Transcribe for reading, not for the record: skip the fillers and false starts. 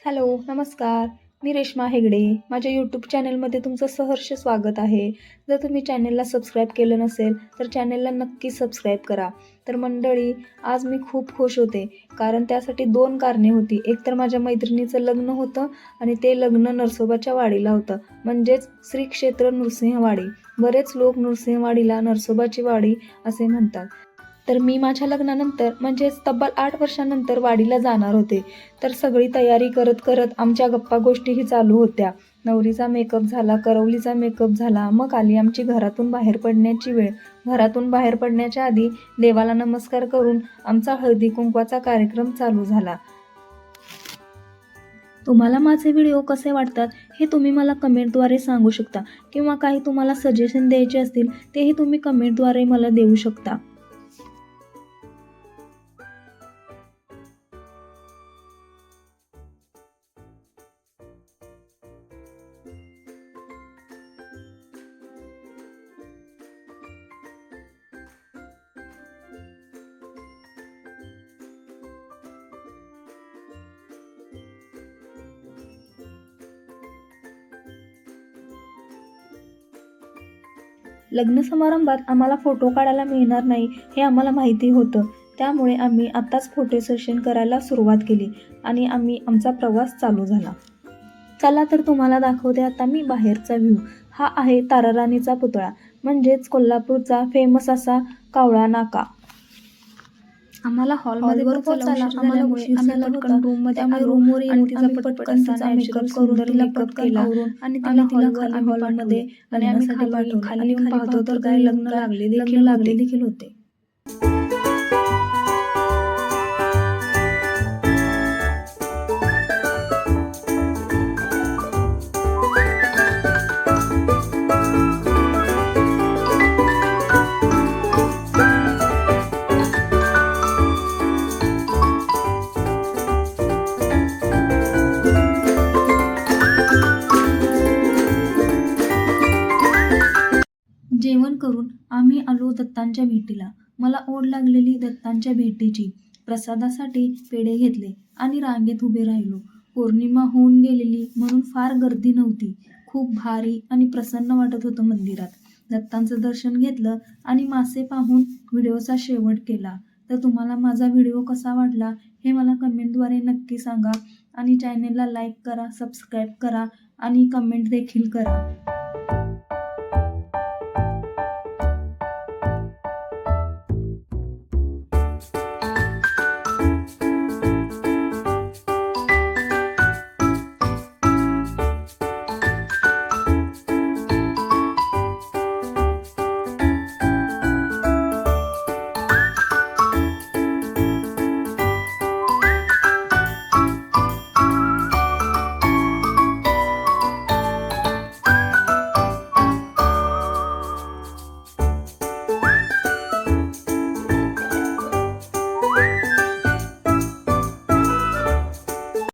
Hello, नमस्कार. मी रेश्मा हेगडे. माझ्या YouTube चॅनलमध्ये तुमचं सहर्ष स्वागत आहे. जर तुम्ही चॅनलला सबस्क्राईब केलं नसेल, तर चॅनलला नक्की सबस्क्राईब करा. तर मंडळी, आज मी खूप खुश होते, कारण त्यासाठी 2 कारणे होती. एक तर माझ्या मैत्रिणीचं लग्न होतं आणि ते लग्न नरसोबाच्या वाडीला होतं, म्हणजेच श्री क्षेत्र नृसिंहवाडी. बरेच लोक नृसिंहवाडीला नरसोबाची वाडी असे म्हणतात. तर मी माझ्या लग्नानंतर म्हणजेच तब्बल 8 वर्षानंतर वाडीला जाणार होते. तर सगळी तयारी करत करत आमच्या गप्पा गोष्टीही चालू होत्या. नवरीचा मेकअप झाला, करवलीचा मेकअप झाला. मग आली आमची घरातून बाहेर पडण्याची वेळ. घरातून बाहेर पडण्याच्या आधी देवाला नमस्कार करून आमचा हळदी कुंकवाचा कार्यक्रम चालू झाला. तुम्हाला माझे व्हिडिओ कसे वाटतात हे तुम्ही मला कमेंटद्वारे सांगू शकता, किंवा काही तुम्हाला सजेशन द्यायचे असतील तेही तुम्ही कमेंटद्वारे मला देऊ शकता. लग्न समारंभात आम्हाला फोटो काढायला मिळणार नाही हे आम्हाला माहिती होतं. त्यामुळे आम्ही आत्ताच फोटो सेशन करायला सुरुवात केली आणि आमचा प्रवास चालू झाला. चला तर तुम्हाला दाखवते आता मी बाहेरचा व्ह्यू. हा आहे ताराराणीचा पुतळा, म्हणजेच कोल्हापूरचा फेमस असा कावळा नाका. आम्हाला हॉलमध्ये पोहोचायला आम्हाला उशीर झाला होता. त्यामुळे रूमवर येऊन तिचा पटकन तिचा मेकअप करून तिला पटकन आवरून आणि तिला हॉलमध्ये आणि आम्ही खाली येऊन पाहतो तर काही लग्न लागले देखील होते. जेवण करून आम्ही आलो दत्तांच्या भेटीला. मला ओढ लागलेली दत्तांच्या भेटीची. प्रसादासाठी पेढे घेतले आणि रांगेत उभे राहिलो. पौर्णिमा होऊन गेलेली म्हणून फार गर्दी नव्हती. खूप भारी आणि प्रसन्न वाटत होतं मंदिरात. दत्तांचं दर्शन घेतलं आणि मासे पाहून व्हिडिओचा शेवट केला. तर तुम्हाला माझा व्हिडिओ कसा वाटला हे मला कमेंटद्वारे नक्की सांगा आणि चॅनेलला लाईक करा, सबस्क्राईब करा आणि कमेंट देखील करा.